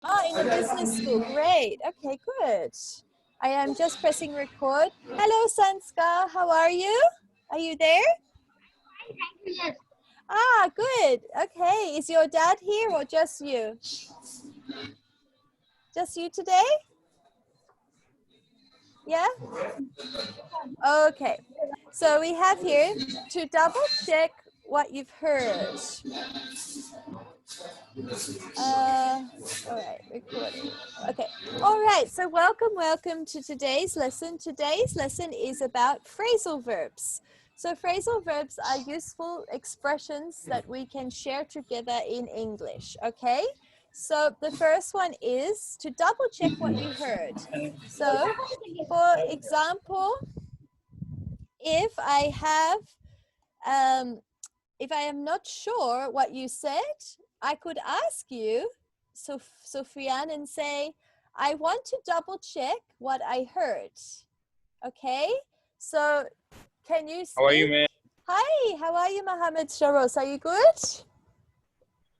Oh, in a business school. Great. Okay, good. I am just pressing record. Hello, Sanska. How are you? Are you there? Yes. Ah, good. Okay. Is your dad here or just you? Just you today? Yeah? Okay. So we have here to double check what you've heard. All right, recording. Okay. All right. So welcome to today's lesson. Today's lesson is about phrasal verbs. So phrasal verbs are useful expressions that we can share together in English. Okay. So the first one is to double check what you heard. So for example, if I am not sure what you said, I could ask you, Sofiane, and say, I want to double check what I heard. Okay, so can you speak? How are you, ma'am? Hi, how are you, Mohammed Sharos? Are you good?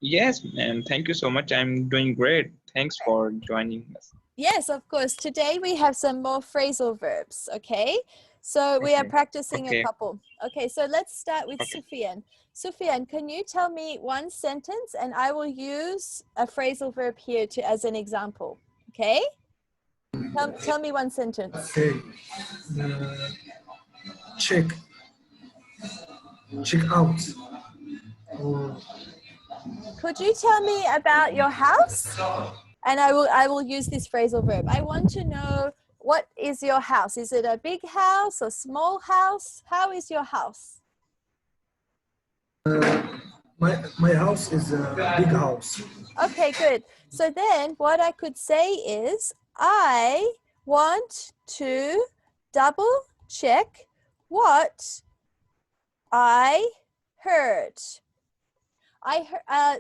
Yes, ma'am. Thank you so much. I'm doing great. Thanks for joining us. Yes, of course. Today we have some more phrasal verbs, okay? So we are practicing a couple. Okay, so let's start with Sufyan. Sufyan, can you tell me one sentence and I will use a phrasal verb here as an example, okay? Tell me one sentence. Okay. Check. Check out. Or Could you tell me about your house? And I will use this phrasal verb. I want to know, what is your house? Is it a big house, a small house? How is your house? my house is a big house. Okay, good. So then what I could say is, I want to double check what I heard.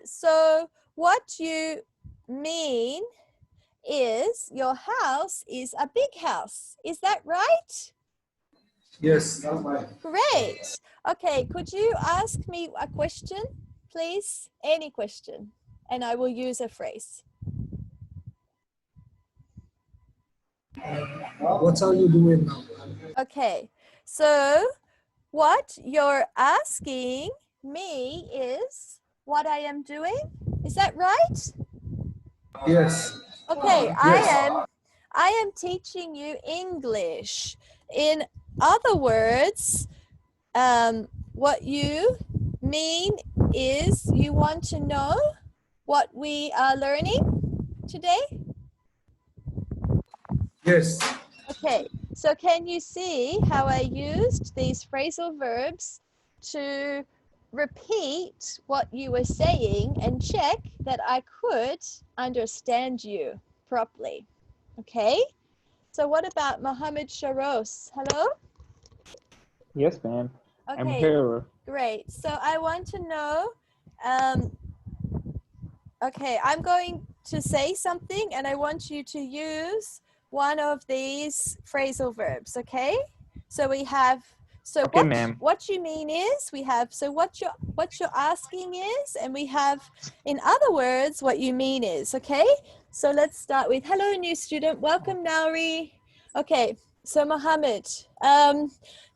So what you mean is your house is a big house. Is that right? Yes. Great. Okay, could you ask me a question, please? Any question, and I will use a phrase. What are you doing now? Okay, so what you're asking me is what I am doing. Is that right? Yes. Okay, Yes. I am teaching you English. In other words, what you mean is you want to know what we are learning today? Yes. Okay, so can you see how I used these phrasal verbs to repeat what you were saying and check that I could understand you properly? Okay, so what about Mohammed Sharos? Hello? Yes, ma'am. Okay, I'm here. great. So I want to know, okay, I'm going to say something and I want you to use one of these phrasal verbs, okay? So we have, so Okay, ma'am. what you mean is, we have, so what you're asking is, and we have, in other words, what you mean is, okay? So let's start with, hello, new student. Welcome, Nauri. Okay, so Mohammed,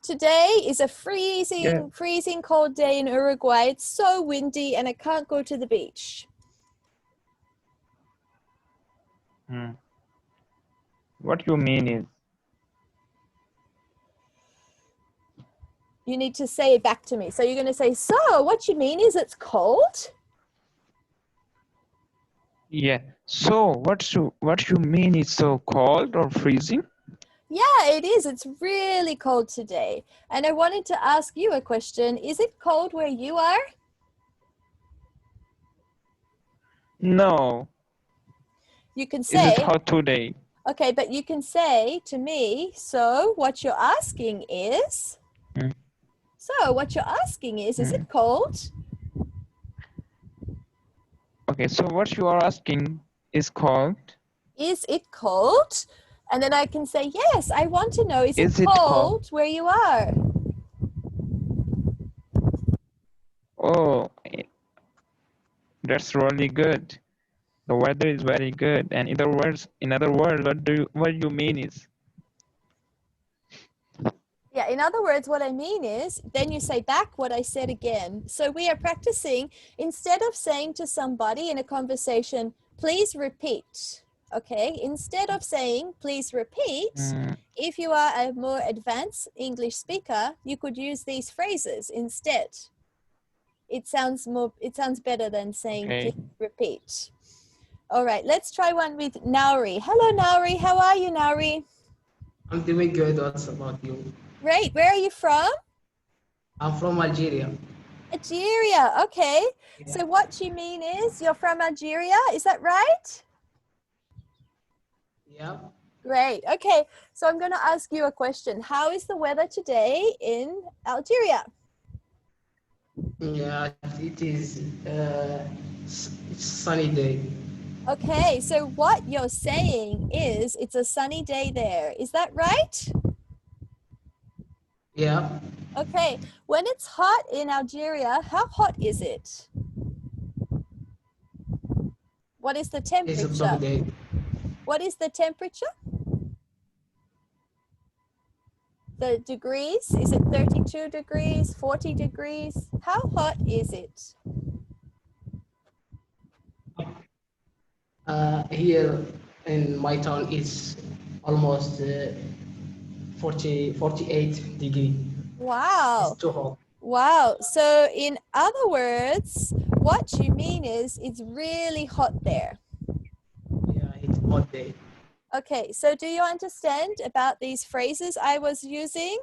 today is a freezing cold day in Uruguay. It's so windy and I can't go to the beach. What you mean is, You need to say it back to me. So you're going to say, so what you mean is it's cold? yeah. So what you mean is so cold or freezing? Yeah, it is. It's really cold today. And I wanted to ask you a question. Is it cold where you are? No. You can Is say, it hot today? okay, but you can say to me, so what you're asking is, so what you're asking is it cold? Okay, so what you are asking is cold. Is it cold? And then I can say, yes, I want to know, is it Is it cold where you are? Oh, that's really good. The weather is very good. And in other words, what you mean is, Yeah, in other words, what I mean is, then you say back what I said again. So we are practicing, instead of saying to somebody in a conversation, please repeat, okay? Instead of saying, please repeat, if you are a more advanced English speaker, you could use these phrases instead. It sounds better than saying, okay. please repeat. All right, let's try one with Nauri. Hello, Nauri. How are you, Nauri? I'm doing good. What's about you? Great. Where are you from? I'm from Algeria. Algeria. Okay. Yeah. So what you mean is you're from Algeria. Is that right? Yeah. Great. Okay. So I'm going to ask you a question. How is the weather today in Algeria? Yeah, it is. It's sunny day. Okay. So what you're saying is it's a sunny day there. Is that right? Yeah. Okay. When it's hot in Algeria, how hot is it? What is the It's a temperature? tough day. What is the temperature? The degrees? Is it 32 degrees, 40 degrees? How hot is it? Here in my town, it's almost 48 degree. It's Wow. too hot. Wow. So in other words, what you mean is it's really hot there. Yeah, it's hot day. Okay. So do you understand about these phrases I was using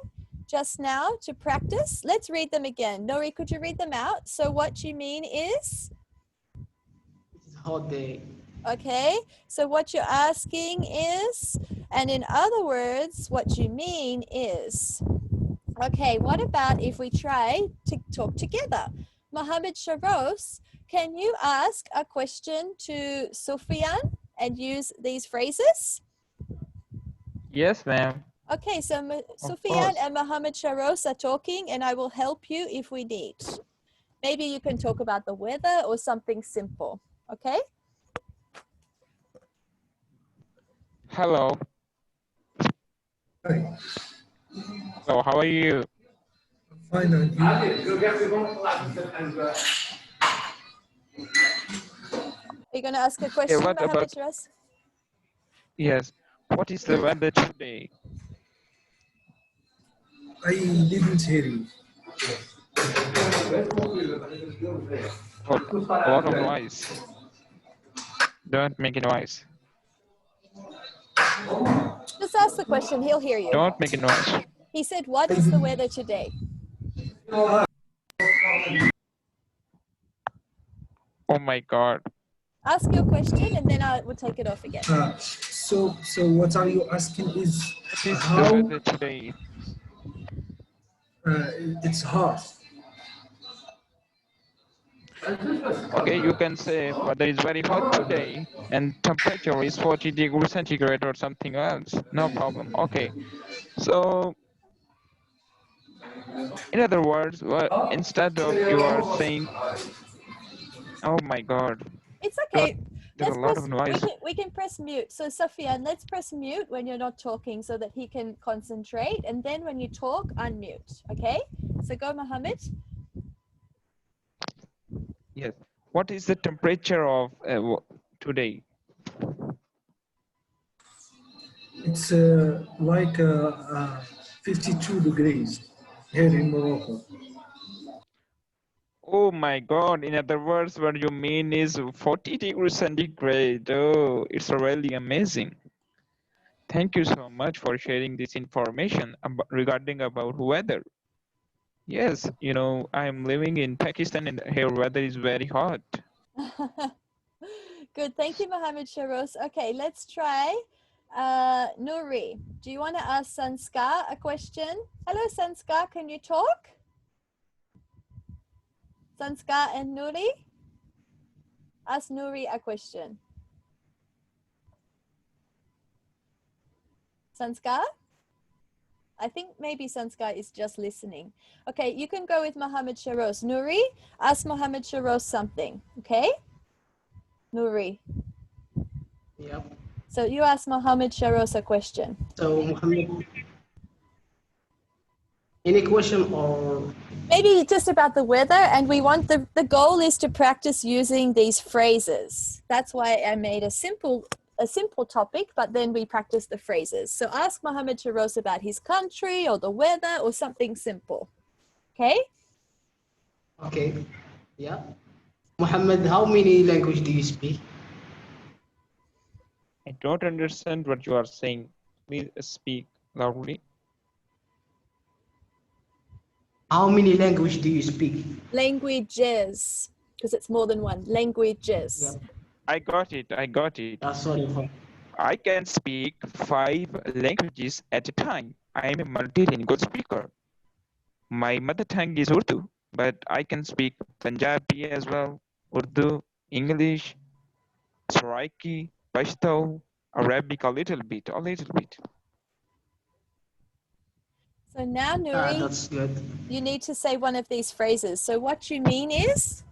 just now to practice? Let's read them again. Nori, could you read them out? So what you mean is? It's hot day. Okay, so what you're asking is, and in other words, what you mean is. Okay, what about if we try to talk together? Mohammed Sharos, can you ask a question to Sufyan and use these phrases? Yes, ma'am. Okay, so Sufyan Course. and Mohammed Sharos are talking and I will help you if we need. Maybe you can talk about the weather or something simple, okay? Hello. Hi. So how are you? Fine, and you? Are you going to ask a question, what Mohammed about, Sharos? yes, what is the weather today? I didn't hear you. Oh, a lot of noise. Don't make a noise. Just ask the question, he'll hear you. Don't make a noise. He said, what is the weather today? Oh my God. Ask your question and then I will take it off again. So what are you asking is What is the how weather today? it's hot. Okay, you can say weather is very hot today and temperature is 40 degrees centigrade or something else. No problem. Okay. So in other words, instead of you are saying, oh my God, It's don't, okay. there's a lot of noise. We can press mute. So Sofian, let's press mute when you're not talking so that he can concentrate. And then when you talk, unmute. Okay? So go, Mohammed. Yes. What is the temperature of today? It's like 52 degrees here in Morocco. Oh my God. In other words, what you mean is 40 degrees centigrade. Oh, it's really amazing. Thank you so much for sharing this information regarding about weather. Yes, you know, I'm living in Pakistan and here weather is very hot. Good. Thank you, Mohammed Sharos. Okay, let's try Nuri. Do you want to ask Sanskar a question? Hello, Sanskar. Can you talk? Sanskar and Nuri? Ask Nuri a question. Sanskar? I think maybe Sanskar is just listening. Okay, you can go with Mohammed Sharos. Nuri, ask Mohammed Sharos something, okay? Nuri. So you ask Mohammed Sharos a question. So Muhammad, any question or Maybe just about the weather, and we want the goal is to practice using these phrases. That's why I made a simple topic, but then we practice the phrases. So ask Mohammed Sharos about his country or the weather or something simple. Okay? okay? Yeah. Muhammad, how many language do you speak? I don't understand what you are saying. Please speak loudly. How many language do you speak? Languages, because it's more than one. Languages. Yeah. I got it. I got it. Sorry for. I can speak 5 languages at a time. I am a multilingual speaker. My mother tongue is Urdu, but I can speak Punjabi as well, Urdu, English, Saraiki, Pashto, Arabic a little bit. So now, Nuri, That's good. you need to say one of these phrases. So what you mean is?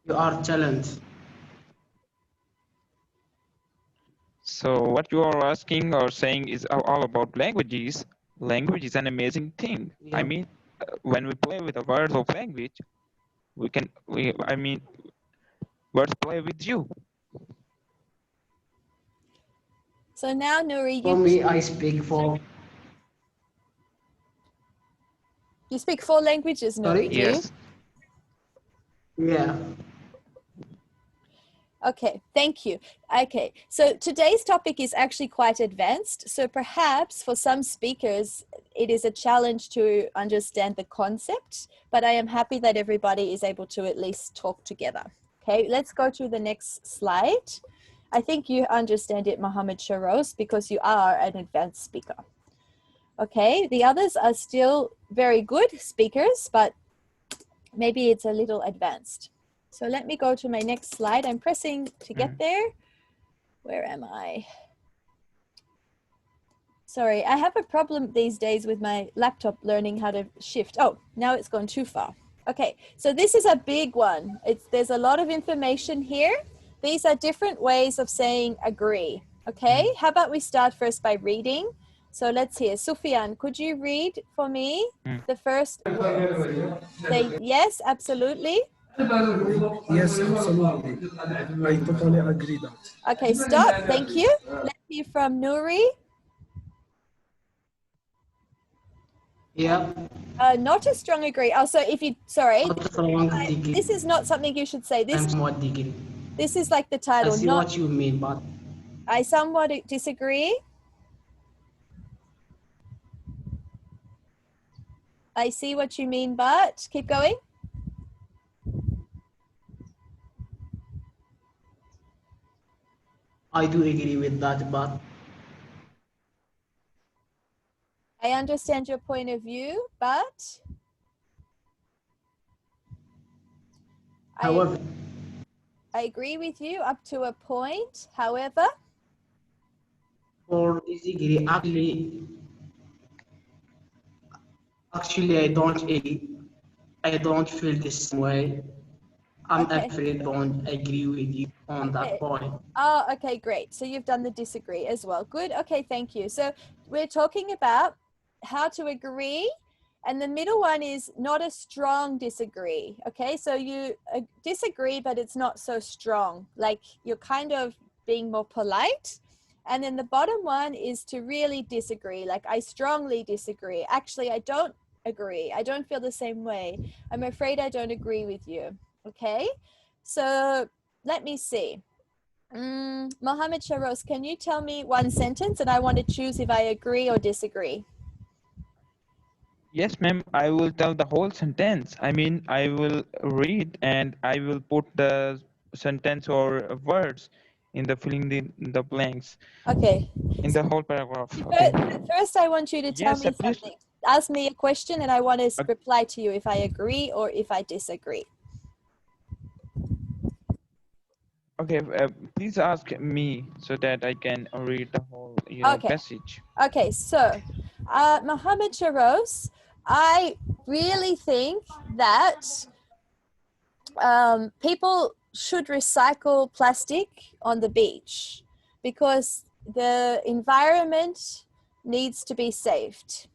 You are talented. So what you are asking or saying is all about languages. Language is an amazing thing. Yeah. I mean, when we play with the words of language, words play with you. So now, Nuri, For me, I speak for. you speak 4 languages, Nuri, Sorry? do you? Yes. Yeah. Okay, thank you. Okay, so today's topic is actually quite advanced. So perhaps for some speakers, it is a challenge to understand the concept, but I am happy that everybody is able to at least talk together. Okay, let's go to the next slide. I think you understand it, Mohammed Sharos, because you are an advanced speaker. Okay, the others are still very good speakers, but maybe it's a little advanced. So let me go to my next slide. I'm pressing to get there. Where am I? Sorry, I have a problem these days with my laptop learning how to shift. Oh, now it's gone too far. Okay, so this is a big one. There's a lot of information here. These are different ways of saying agree. Okay, how about we start first by reading? So let's hear. Sufyan, could you read for me the first words? Say yes, absolutely. Yes, absolutely. I totally agree that. Okay, stop. Thank you. Let's hear from Nuri. Yeah. Not a strong agree. Oh, so if you, sorry, Not strong degree. this is not something you should say. I'm This somewhat degree. this is like the I title. see Not, what you mean, but I somewhat disagree. I see what you mean, but keep going. I do agree with that, but I understand your point of view, but however, I agree with you up to a point. However, for this degree, actually, I don't agree. I don't feel the same way. I'm Okay. afraid I don't agree with you on Okay. that point. Oh, okay, great. So you've done the disagree as well. Good. Okay, thank you. So we're talking about how to agree, and the middle one is not a strong disagree. Okay, so you disagree, but it's not so strong. Like you're kind of being more polite. And then the bottom one is to really disagree. Like I strongly disagree. Actually, I don't agree. I don't feel the same way. I'm afraid I don't agree with you. Okay, so let me see. Mohammed Sharos, can you tell me one sentence and I want to choose if I agree or disagree? Yes, ma'am. I will tell the whole sentence. I mean, I will read and I will put the sentence or words in the filling the blanks. Okay. In the whole paragraph. Okay. First, I want you to tell Yes, me please. something. Ask me a question and I want to Okay. reply to you if I agree or if I disagree. Okay, please ask me so that I can read the whole passage. Okay, so Mohammed Sharos, I really think that people should recycle plastic on the beach because the environment needs to be saved.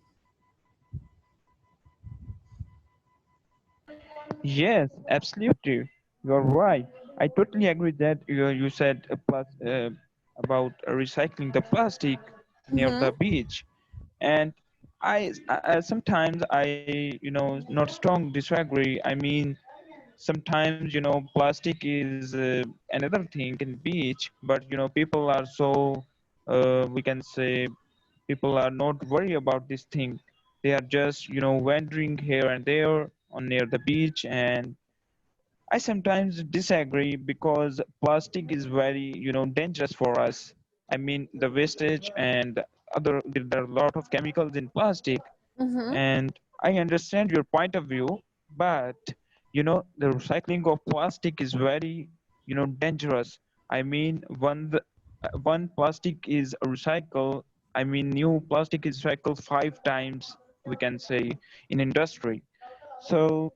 Yes, absolutely. You're right. I totally agree that you said about recycling the plastic near Mm-hmm. the beach. And sometimes not strong disagree. I mean, sometimes, plastic is another thing in beach, but, people are so, we can say, people are not worried about this thing. They are just, wandering here and there on near the beach. And I sometimes disagree because plastic is very, dangerous for us. I mean, the wastage and there are a lot of chemicals in plastic, Mm-hmm. and I understand your point of view, but the recycling of plastic is very, dangerous. I mean, one plastic is recycled. I mean, new plastic is recycled 5 times, we can say, in industry. So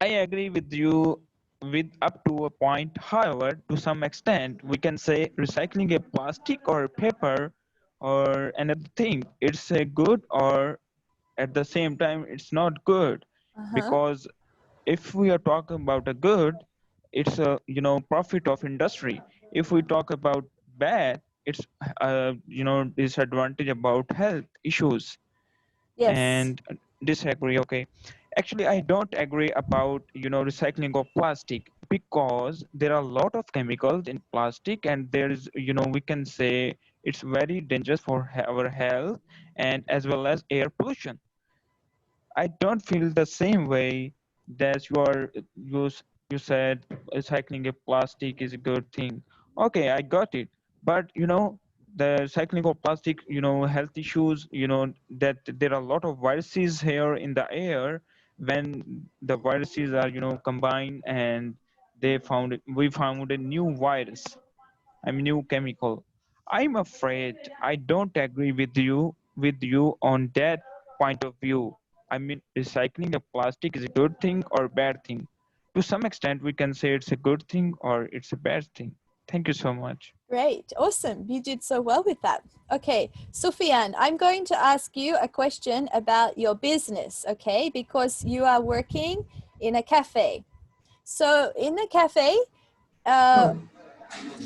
I agree with you with up to a point. However, to some extent, we can say recycling a plastic or paper or another thing, it's a good, or at the same time, it's not good. Uh-huh. Because if we are talking about a good, it's a profit of industry. If we talk about bad, it's disadvantage about health issues. Yes. And disagree. Okay, actually I don't agree about recycling of plastic, because there are a lot of chemicals in plastic, and there is, we can say, it's very dangerous for our health, and as well as air pollution. I don't feel the same way that you said recycling a plastic is a good thing. Okay, I got it. But the recycling of plastic, health issues, that there are a lot of viruses here in the air. When the viruses are, combined, and we found a new virus, I mean new chemical. I'm afraid I don't agree with you on that point of view. I mean, recycling of plastic is a good thing or bad thing. To some extent, we can say it's a good thing or it's a bad thing. Thank you so much. Great. Awesome. You did so well with that. Okay, Sufyan, I'm going to ask you a question about your business, okay? Because you are working in a cafe. So in the cafe, uh, No,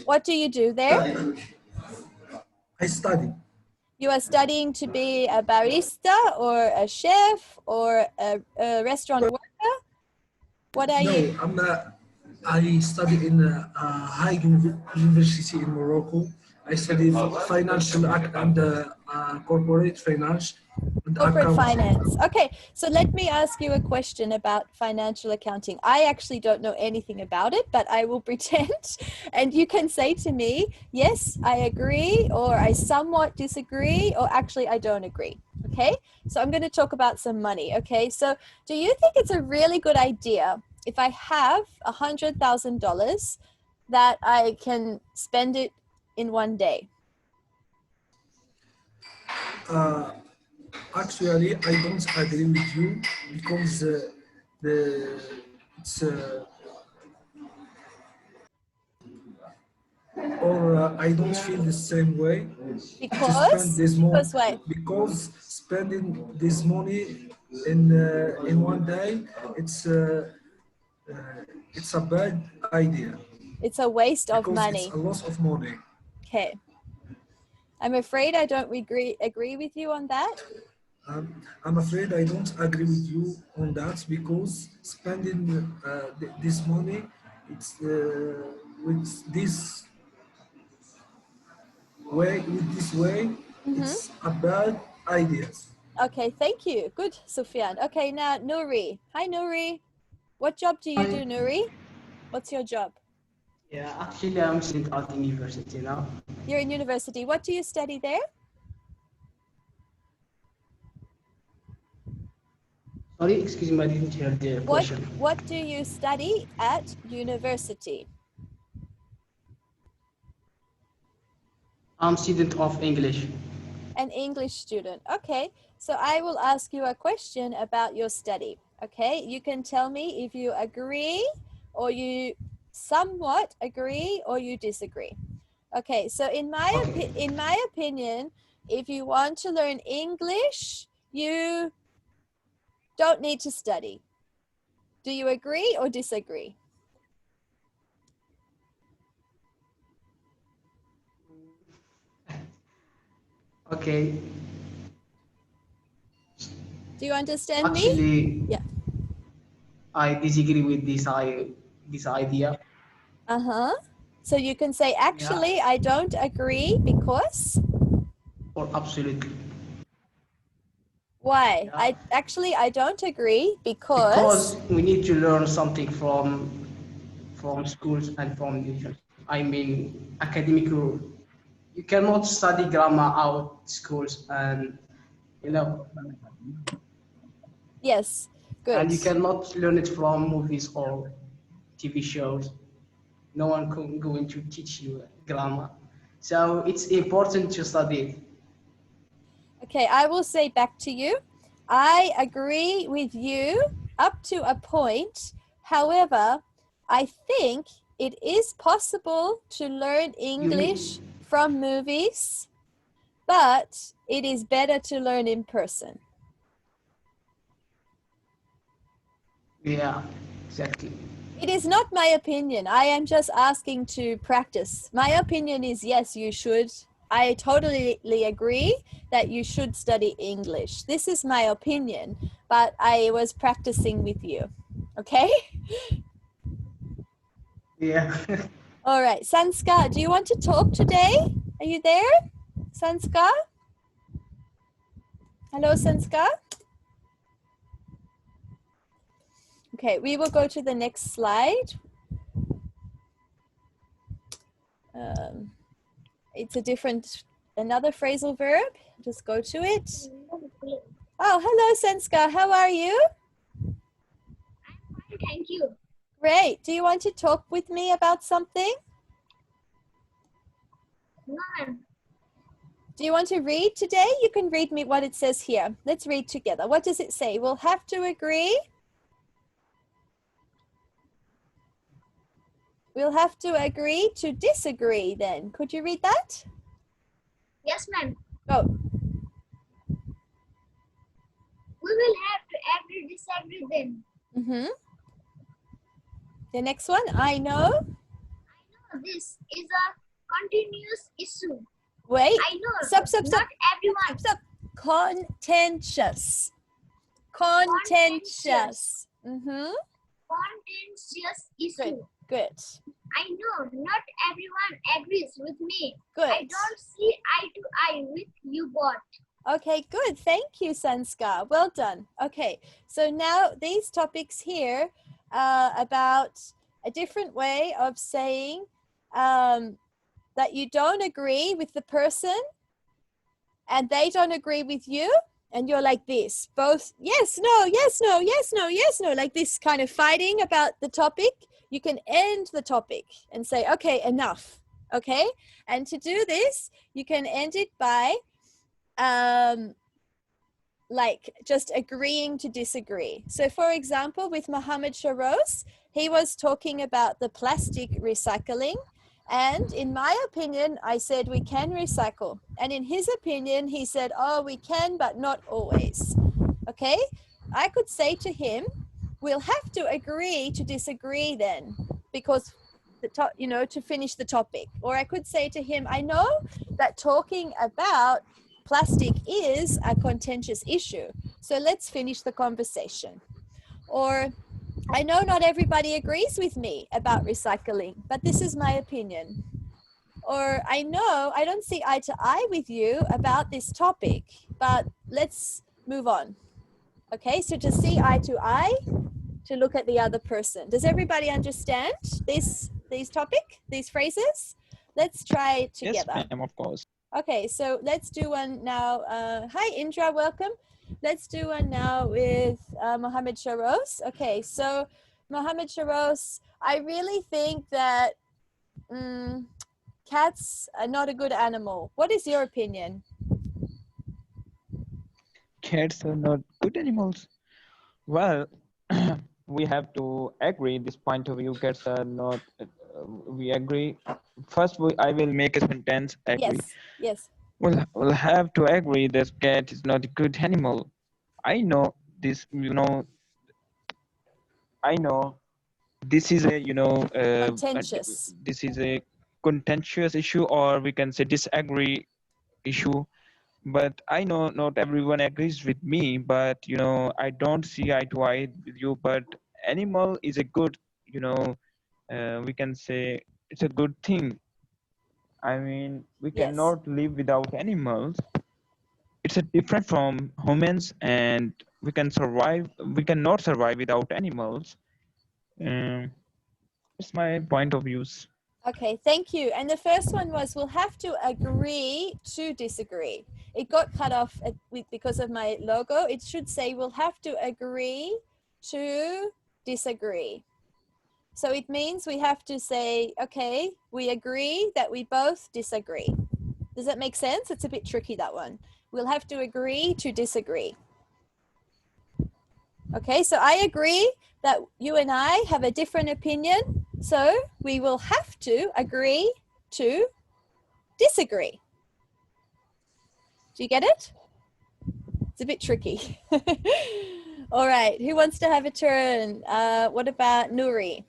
what do you do there? uh, I study. You are studying to be a barista or a chef or a restaurant worker? What are you? No, I'm not. I study in a high university in Morocco. I study financial and corporate finance and Corporate accounting. finance. Okay, so let me ask you a question about financial accounting. I actually don't know anything about it, but I will pretend. And you can say to me, yes, I agree, or I somewhat disagree, or actually, I don't agree. Okay, so I'm going to talk about some money. Okay, so do you think it's a really good idea if I have $100,000 that I can spend it in one day? Uh, Actually, I don't agree with you because the it's or I don't feel the same way to spend this more Because why? because spending this money in one day it's uh, it's a bad idea It's a waste of because it's a money. loss of money. Okay. I'm afraid I don't agree with you on that. I'm afraid I don't agree with you on that because spending this money it's with this way Mm-hmm. it's a bad idea. Okay, thank you. Good, Sufyan. Okay, now Nuri. Hi, Nuri. What job do you do, Nuri? What's your job? Yeah, actually, I'm student at university now. You're in university. What do you study there? Sorry, excuse me, I didn't hear the What question. What do you study at university? I'm student of English. An English student. Okay, so I will ask you a question about your study. Okay, you can tell me if you agree or you somewhat agree, or you disagree. Okay, so in my opinion, if you want to learn English, you don't need to study. Do you agree or disagree? Okay. Do you understand me? Actually, Yeah. I disagree with this idea. Uh-huh. So you can say, Yeah, actually, I don't agree because? or absolutely. Why? Yeah. I don't agree because? Because we need to learn something from schools and from nations. I mean, academic rule. You cannot study grammar out schools, and you know, Yes, good. and you cannot learn it from movies or TV shows. No one can going to teach you grammar. So it's important to study it. Okay, I will say back to you. I agree with you up to a point. However, I think it is possible to learn You English mean, from movies, but it is better to learn in person. yeah, exactly. It is not my opinion. I am just asking to practice. My opinion is yes, you should. I totally agree that you should study English. This is my opinion, but I was practicing with you. Okay? Yeah. All right. Sanskar, do you want to talk today? Are you there? Sanskar? Hello, Sanskar? Okay, we will go to the next slide. It's another phrasal verb. Just go to it. Oh, hello, Sanskar. How are you? Fine, thank you. Great. Do you want to talk with me about something? No, ma'am. Do you want to read today? You can read me what it says here. Let's read together. What does it say? We'll have to agree. We'll have to agree to disagree then. Could you read that? Yes, ma'am. Go. We will have to agree, disagree then. Mm-hmm. The next one, I know. I know this is a continuous issue. Wait. I know Stop. not everyone. Stop. Contentious. Contentious. Mm-hmm. Contentious issue. Good. I know not everyone agrees with me. Good. I don't see eye to eye with you both. Okay, good. Thank you, Sanskar. Well done. Okay, so now these topics here about a different way of saying that you don't agree with the person and they don't agree with you, and you're like this, both yes, no, yes, no, yes, no, yes, no, like this kind of fighting about the topic. You can end the topic and say, okay, enough. Okay, and to do this, you can end it by like just agreeing to disagree. So for example, with Mohammed Sharos, he was talking about the plastic recycling. And in my opinion, I said we can recycle. And in his opinion, he said, oh, we can, but not always. Okay, I could say to him, we'll have to agree to disagree then, because to finish the topic. Or I could say to him, I know that talking about plastic is a contentious issue, so let's finish the conversation. Or I know not everybody agrees with me about recycling, but this is my opinion. Or I know I don't see eye to eye with you about this topic, but let's move on. Okay, so to see eye to eye, to look at the other person. Does everybody understand these phrases? Let's try together. Yes, ma'am, of course. Okay, so let's do one now. Hi, Indra, welcome. Let's do one now with Mohammed Sharos. Okay, so Mohammed Sharos, I really think that cats are not a good animal. What is your opinion? Cats are not good animals. Well, we have to agree this point of view gets not we agree first I will make a sentence agree. Yes, yes, We'll have to agree that cat is not a good animal. I know this, I know this is a contentious. this is a contentious issue, or we can say disagree issue. But I know not everyone agrees with me, but I don't see eye to eye with you. But animal is a good, we can say it's a good thing. I mean, we Yes. cannot live without animals. It's a different from humans, and we cannot survive without animals. um, it's my point of views. Okay, thank you. And the first one was we'll have to agree to disagree. It got cut off because of my logo. It should say we'll have to agree to disagree. So it means we have to say, okay, we agree that we both disagree. Does that make sense? It's a bit tricky, that one. We'll have to agree to disagree. Okay, so I agree that you and I have a different opinion. So we will have to agree to disagree. Do you get it? It's a bit tricky. All right, who wants to have a turn? What about Nuri?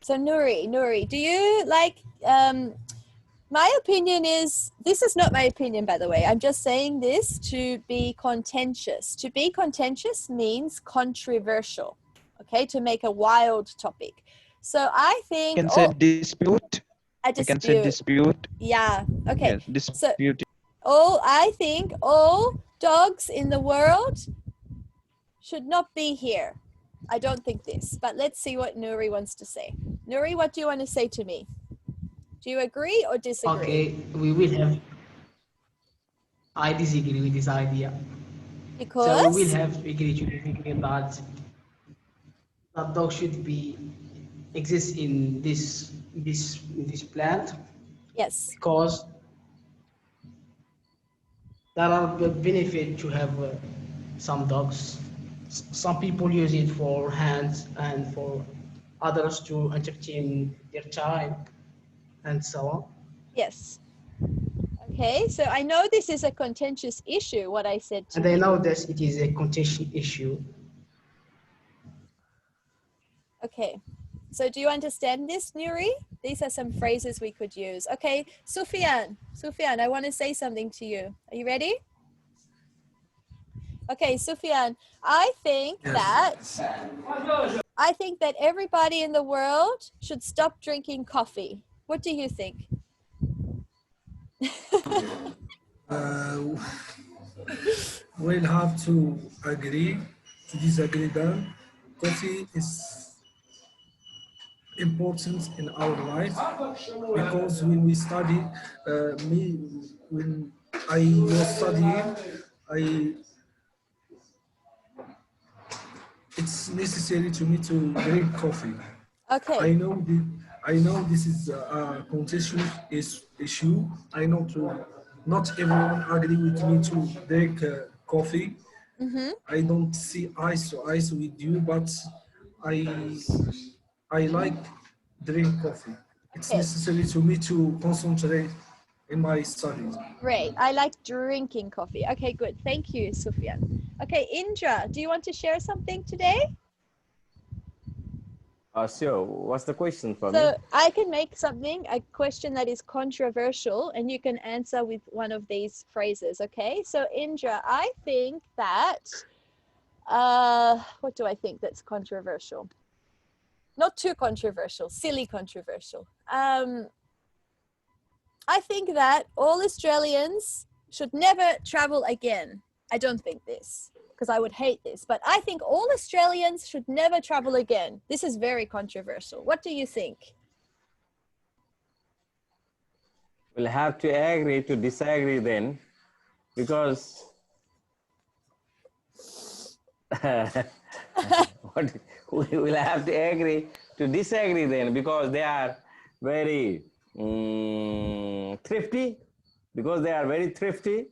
So Nuri, do you like, my opinion is, this is not my opinion, by the way. I'm just saying this to be contentious. To be contentious means controversial, okay, to make a wild topic. So I think, Can say dispute. a We can say dispute. dispute. Yeah, okay. Yes, So dispute. I think all dogs in the world should not be here. I don't think this, but let's see what Nuri wants to say. Nuri, what do you want to say to me? Do you agree or disagree? Okay, we will have. I disagree with this idea. So we will Because? have to agree to disagree that dog should be exist in this plant Yes. because there are benefit to have some dogs. Some people use it for hands and for others to entertain their child and so on. Yes. Okay, so I know this is a contentious issue, what I said to And I you. know that it is a contentious issue. Okay, so do you understand this, Nuri? These are some phrases we could use. Okay, Sufyan, I want to say something to you. Are you ready? Okay, Sufyan, I think Yes. that everybody in the world should stop drinking coffee. What do you think? Uh, we'll have to agree to disagree then. Coffee is important in our life because when we study, when I was studying, I it's necessary to me to drink coffee. Okay. I know this is a contentious issue. I know not everyone agree with me to drink coffee. Mm-hmm. I don't see eyes to eyes with you, but I I like drink coffee. It's Okay, necessary to me to concentrate in my studies. great. I like drinking coffee. Okay, good. Thank you, Sufyan. Okay, Indra, do you want to share something today? Sure. What's the question for me? So I can make a question that is controversial, and you can answer with one of these phrases, okay? So Indra, I think that, what do I think that's controversial? Not too controversial, silly controversial. I think that all Australians should never travel again. I don't think this, because I would hate this, but I think all Australians should never travel again. This is very controversial. What do you think? We'll have to agree to disagree then, because what, we will have to agree to disagree then, because they are very thrifty, because they are very thrifty.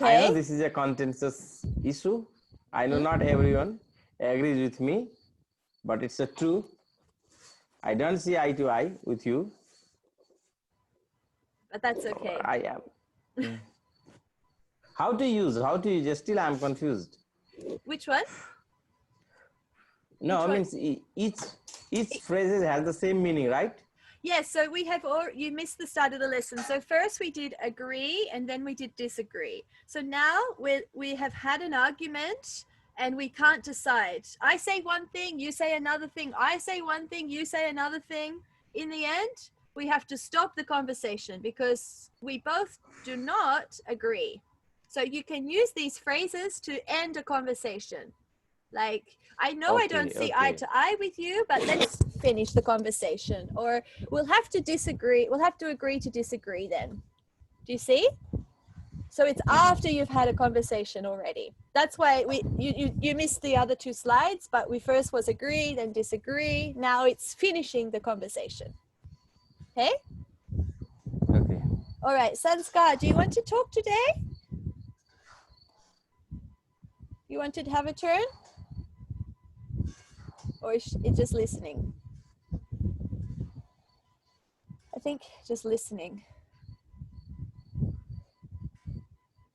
I know Okay. this is a contentious issue, I know not everyone agrees with me, but it's a true. I don't see eye to eye with you. But that's okay. I am. How to use? Still I'm confused. Which one? No, Which I one? mean each phrase has the same meaning, right? Yes, so we have all, you missed the start of the lesson. So first we did agree and then we did disagree. So now we have had an argument and we can't decide. I say one thing, you say another thing. I say one thing, you say another thing. In the end, we have to stop the conversation because we both do not agree. So you can use these phrases to end a conversation. Like, I know I don't see eye to eye with you, but let's finish the conversation. Or we'll have to disagree. We'll have to agree to disagree then. Do you see? So it's after you've had a conversation already. That's why you missed the other two slides, but we first was agree, then disagree. Now it's finishing the conversation. Okay? Okay. All right, Sanskar, do you want to talk today? You want to have a turn? Or is it just listening? I think just listening.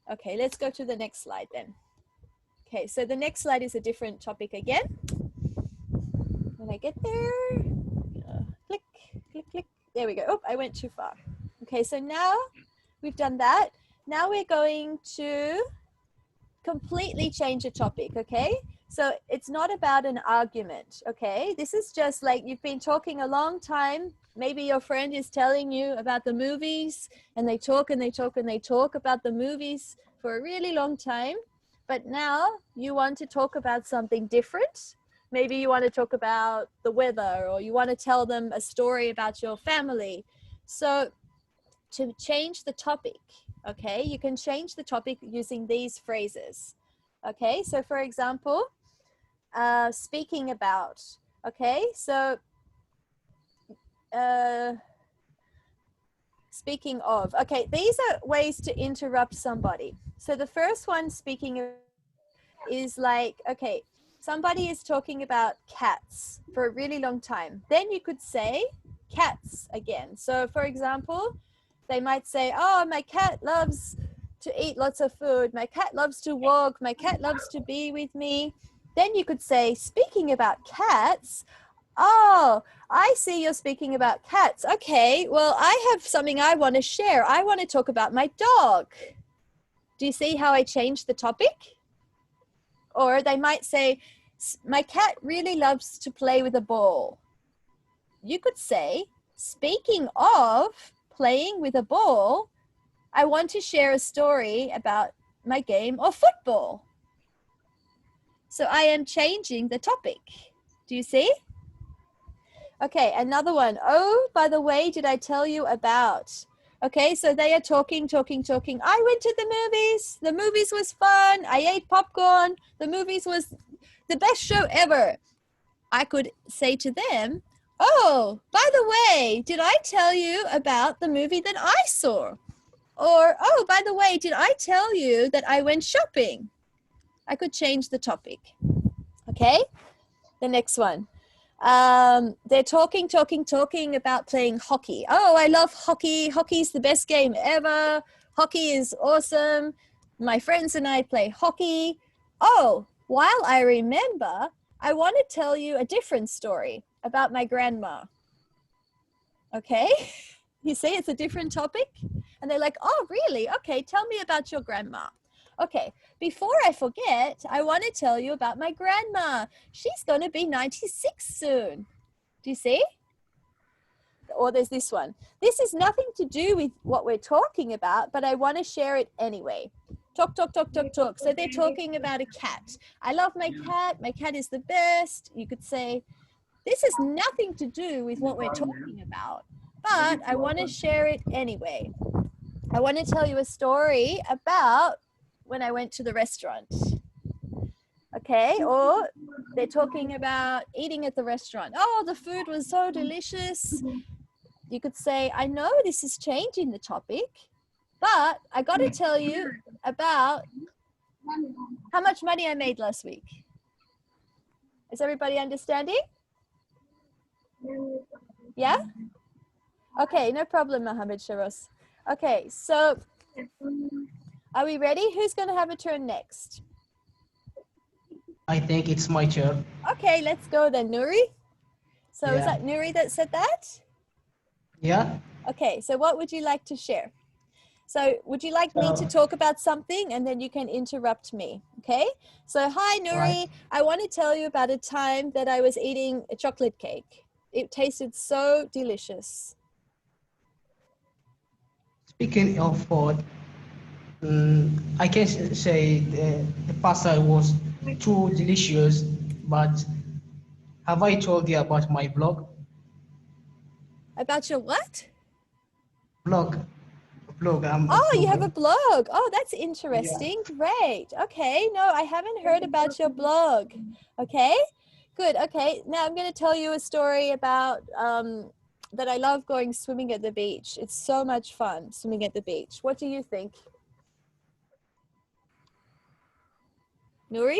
Okay, let's go to the next slide then. Okay, so the next slide is a different topic again. When I get there, click, click, click. There we go. Oh, I went too far. Okay, so now we've done that. Now we're going to completely change the topic, okay? So it's not about an argument, okay? This is just like you've been talking a long time. Maybe your friend is telling you about the movies and they talk and they talk and they talk about the movies for a really long time. But now you want to talk about something different. Maybe you want to talk about the weather or you want to tell them a story about your family. So to change the topic, okay, you can change the topic using these phrases. Okay, so for example, speaking about, okay, so speaking of, okay, these are ways to interrupt somebody. So the first one, speaking of, is like, okay, somebody is talking about cats for a really long time. Then you could say cats again. So for example, they might say, oh, my cat loves to eat lots of food. My cat loves to walk. My cat loves to be with me. Then you could say, speaking about cats, oh, I see you're speaking about cats. Okay, well, I have something I want to share. I want to talk about my dog. Do you see how I changed the topic? Or they might say, my cat really loves to play with a ball. You could say, speaking of playing with a ball, I want to share a story about my game of football. So I am changing the topic. Do you see? Okay, another one. Oh, by the way, did I tell you about? Okay, so they are talking. I went to the movies. The movies was fun. I ate popcorn. The movies was the best show ever. I could say to them, oh, by the way, did I tell you about the movie that I saw? Or, oh, by the way, did I tell you that I went shopping? I could change the topic. Okay, the next one. They're talking about playing hockey. Oh, I love hockey. Hockey's the best game ever. Hockey is awesome. My friends and I play hockey. Oh, while I remember, I want to tell you a different story about my grandma. Okay, you see, it's a different topic. And they're like, oh, really? Okay, tell me about your grandma. Okay, before I forget, I want to tell you about my grandma. She's going to be 96 soon. Do you see? Or there's this one. This is nothing to do with what we're talking about, but I want to share it anyway. Talk. So they're talking about a cat. I love my cat. My cat is the best. You could say, this has nothing to do with what we're talking about, but I want to share it anyway. I want to tell you a story about when I went to the restaurant. Okay, or they're talking about eating at the restaurant. Oh, the food was so delicious. You could say, I know this is changing the topic, but I got to tell you about How much money I made last week? Is everybody understanding? Yeah? Okay, no problem, Mohammed Sharos. Okay, so are we ready? Who's going to have a turn next? I think it's my turn. Okay, let's go then, Nuri. So is Yeah. that Nuri that said that? Yeah. Okay, so what would you like to share? So would you like me to talk about something and then you can interrupt me, okay? So hi, Nuri. Right. I want to tell you about a time that I was eating a chocolate cake. It tasted so delicious. Speaking of food, I can say the pasta was too delicious, but have I told you about my blog? About your what? Blog. I'm a Oh, you have a blogger. blog. Oh, that's interesting. Great. Okay. No, I haven't heard about your blog. Okay. Good. Okay. Now I'm going to tell you a story about that I love going swimming at the beach. It's so much fun swimming at the beach. What do you think? Nuri?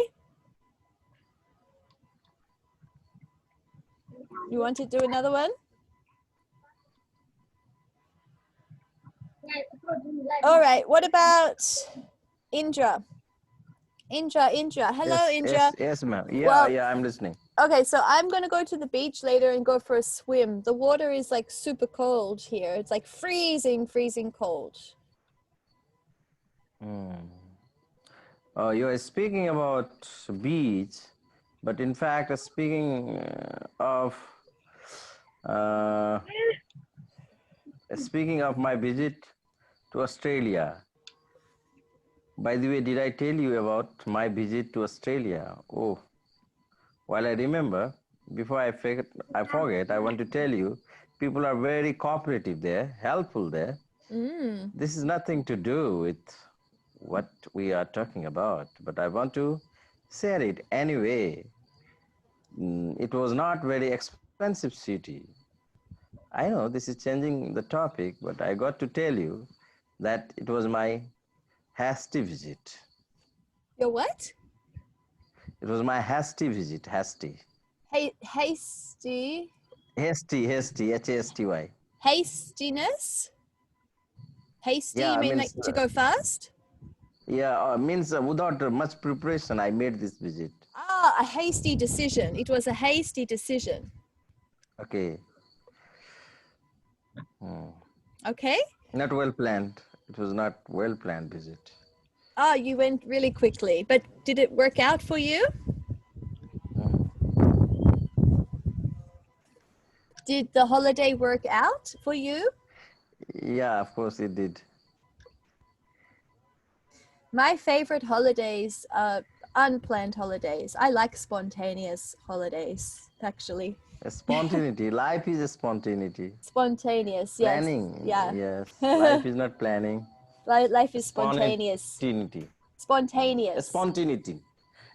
You want to do another one? All right. What about Indra? Indra. Hello, Indra. Yes, ma'am. Yeah, Well, yeah, I'm listening. Okay, so I'm going to go to the beach later and go for a swim. The water is like super cold here. It's like freezing cold. You are speaking about beach, but in fact, speaking of my visit to Australia. By the way, did I tell you about my visit to Australia? Oh, while I remember, before I forget, I want to tell you, people are very cooperative there, helpful there. This is nothing to do with what we are talking about, but I want to share it anyway. It was not very expensive city. I know this is changing the topic, but I got to tell you that it was my hasty visit. Your what? It was my hasty visit, hasty. Hey, hasty. Hasty, H-A-S-T-Y. Hastiness? Hasty, Yeah, you mean means, like to go fast? Yeah, means without much preparation, I made this visit. Ah, a hasty decision. It was a hasty decision. Okay. Okay. Not well planned. It was not well planned visit. Ah, you went really quickly, but did it work out for you? Did the holiday work out for you? Yeah, of course it did. My favorite holidays are unplanned holidays. I like spontaneous holidays, actually. Spontaneity. Life is a spontaneity. Spontaneous, yes. Planning. Yeah. Yes. Life is not planning. Life is spontaneous. Spontaneity. Spontaneous. Spontaneity.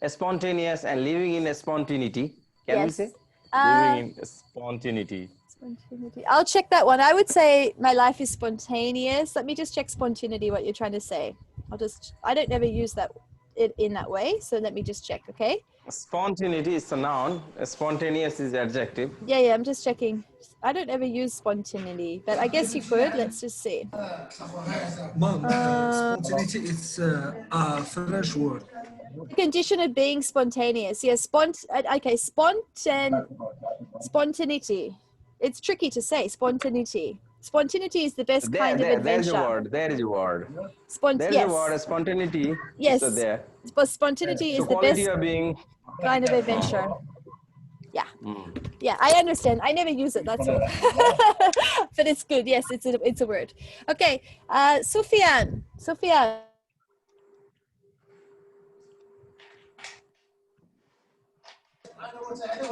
Spontaneous and living in a spontaneity. Can we Yes. say? Living in a spontaneity. Spontaneity. I'll check that one. I would say my life is spontaneous. Let me just check spontaneity, what you're trying to say. I don't ever use it in that way. So let me just check, okay? Spontaneity is a noun. Spontaneous is adjective. Yeah, I'm just checking. I don't ever use spontaneity, but I guess you could. Let's just see. Mom, spontaneity is a French word. The condition of being spontaneous. Yes, spontaneity. It's tricky to say, spontaneity. Spontaneity is the best kind of adventure. There is a word. There is a word. There is yes. a word. Spontaneity. Yes. Is there. But spontaneity is the quality best of being kind of adventure. Yeah. Yeah, I understand. I never use it. That's all. But it's good. Yes, it's a word. Okay. Sufyan.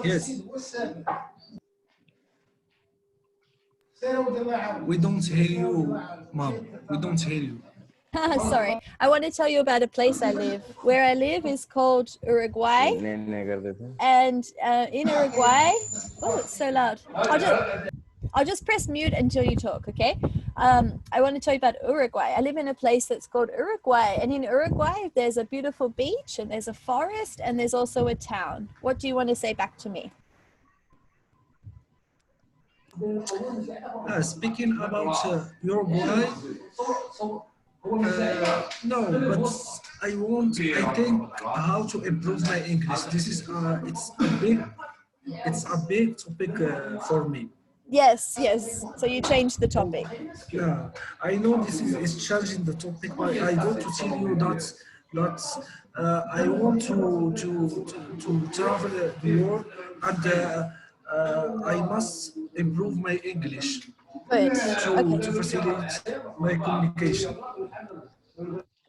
Yes. We don't hear you, Mom. We don't hear you. Sorry. I want to tell you about a place I live. Where I live is called Uruguay. And in Uruguay, oh, it's so loud. I'll just press mute until you talk, okay? I want to tell you about Uruguay. I live in a place that's called Uruguay, and in Uruguay, there's a beautiful beach, and there's a forest, and there's also a town. What do you want to say back to me? Speaking about Uruguay, no, but I think how to improve my English. This is, it's a big topic for me. Yes, yes. So you changed the topic. Yeah, I know this is changing the topic, but I want to tell you that I want to travel the world, and I must improve my English Good. Okay. to facilitate my communication.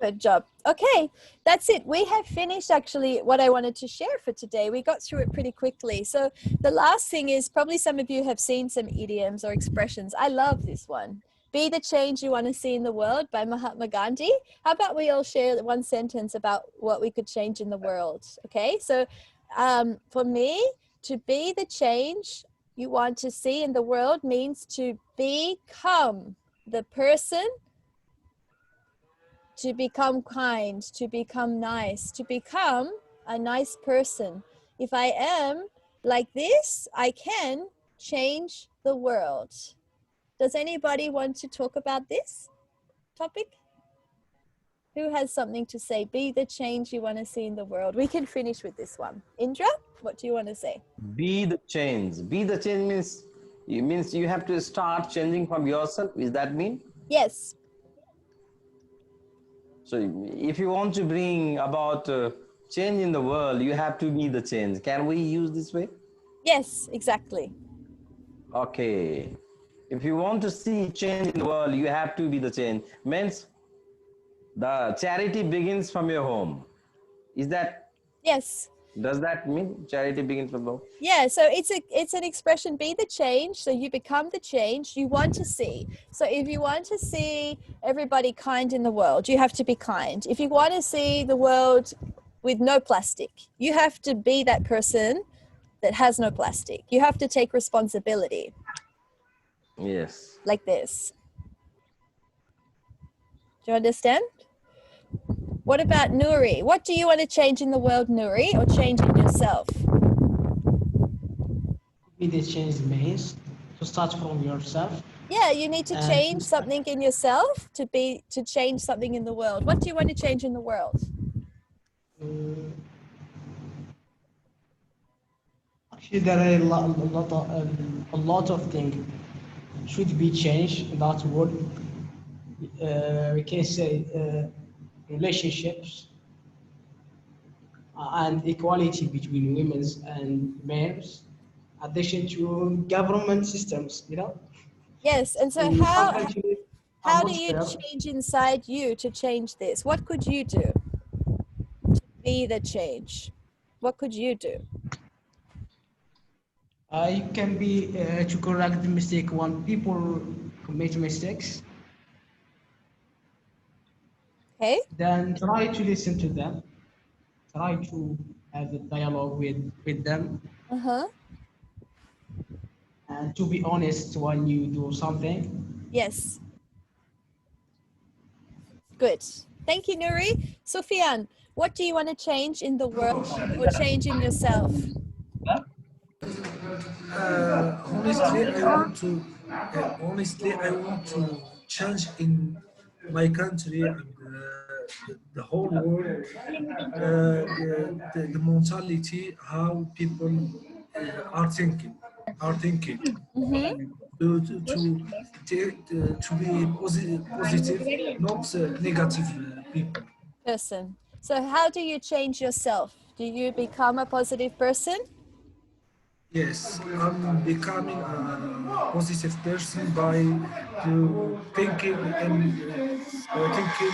Good job. Okay, that's it. We have finished actually what I wanted to share for today. We got through it pretty quickly. So the last thing is probably some of you have seen some idioms or expressions. I love this one. Be the change you want to see in the world by Mahatma Gandhi. How about we all share one sentence about what we could change in the world? Okay, so for me, to be the change you want to see in the world means to become the person, to become kind, to become nice, to become a nice person. If I am like this, I can change the world. Does anybody want to talk about this topic? Who has something to say? Be the change you want to see in the world. We can finish with this one. Indra, what do you want to say? Be the change. Be the change means you have to start changing from yourself. Is that mean? Yes. So if you want to bring about change in the world, you have to be the change. Can we use this way? Yes, exactly. Okay. If you want to see change in the world, you have to be the change. Means the charity begins from your home. Is that? Yes. Does that mean charity begins from home? Yeah, so it's an expression, be the change, so you become the change you want to see. So if you want to see everybody kind in the world, you have to be kind. If you want to see the world with no plastic, you have to be that person that has no plastic. You have to take responsibility. Yes. Like this. Do you understand? What about Nuri? What do you want to change in the world, Nuri, or change in yourself? Be the change means to start from yourself. Yeah, you need to And change something in yourself to change something in the world. What do you want to change in the world? Actually, there are a lot of things should be changed in that world. We can say relationships and equality between women and men, addition to government systems, you know. Yes, and so Some countries are how do not you fair. change inside you to change this? What could you do to be the change? What could you do? You can be to correct the mistake when people commit mistakes. Okay? Then try to listen to them. Try to have a dialogue with them, Uh-huh. and to be honest when you do something. Yes. Good. Thank you, Nuri. Sufyan, what do you want to change in the world or change in yourself? Honestly, I want to change in my country and the whole world, the mentality, how people are thinking. Mm-hmm. To be positive, not negative people. Person. So how do you change yourself? Do you become a positive person? Yes, I'm becoming a positive person by thinking and thinking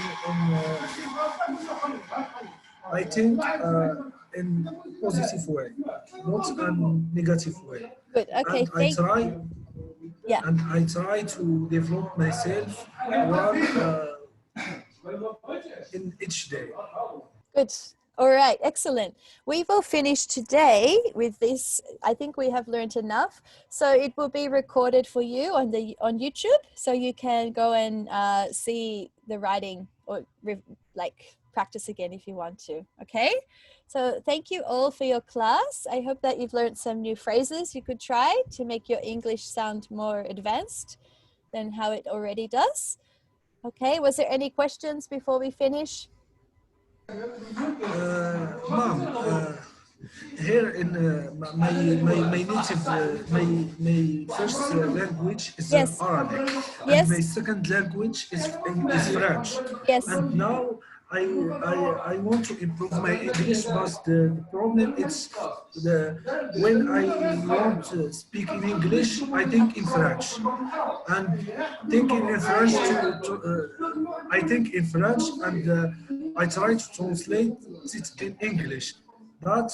I think in positive way, not a negative way. Good. Okay. And Yeah. I try to develop myself one in each day. Good. All right, excellent. We will finish today with this. I think we have learned enough. So it will be recorded for you on YouTube, so you can go and see the writing or like practice again if you want to. Okay. So thank you all for your class. I hope that you've learned some new phrases you could try to make your English sound more advanced than how it already does. Okay. Was there any questions before we finish? Mom, here in my native my first language is Yes. Arabic, and my Yes. second language is French. Yes. And now I want to improve my English, but the problem is the when I want to speak in English, I think in French, and thinking in French I think in French, and I try to translate it in English, but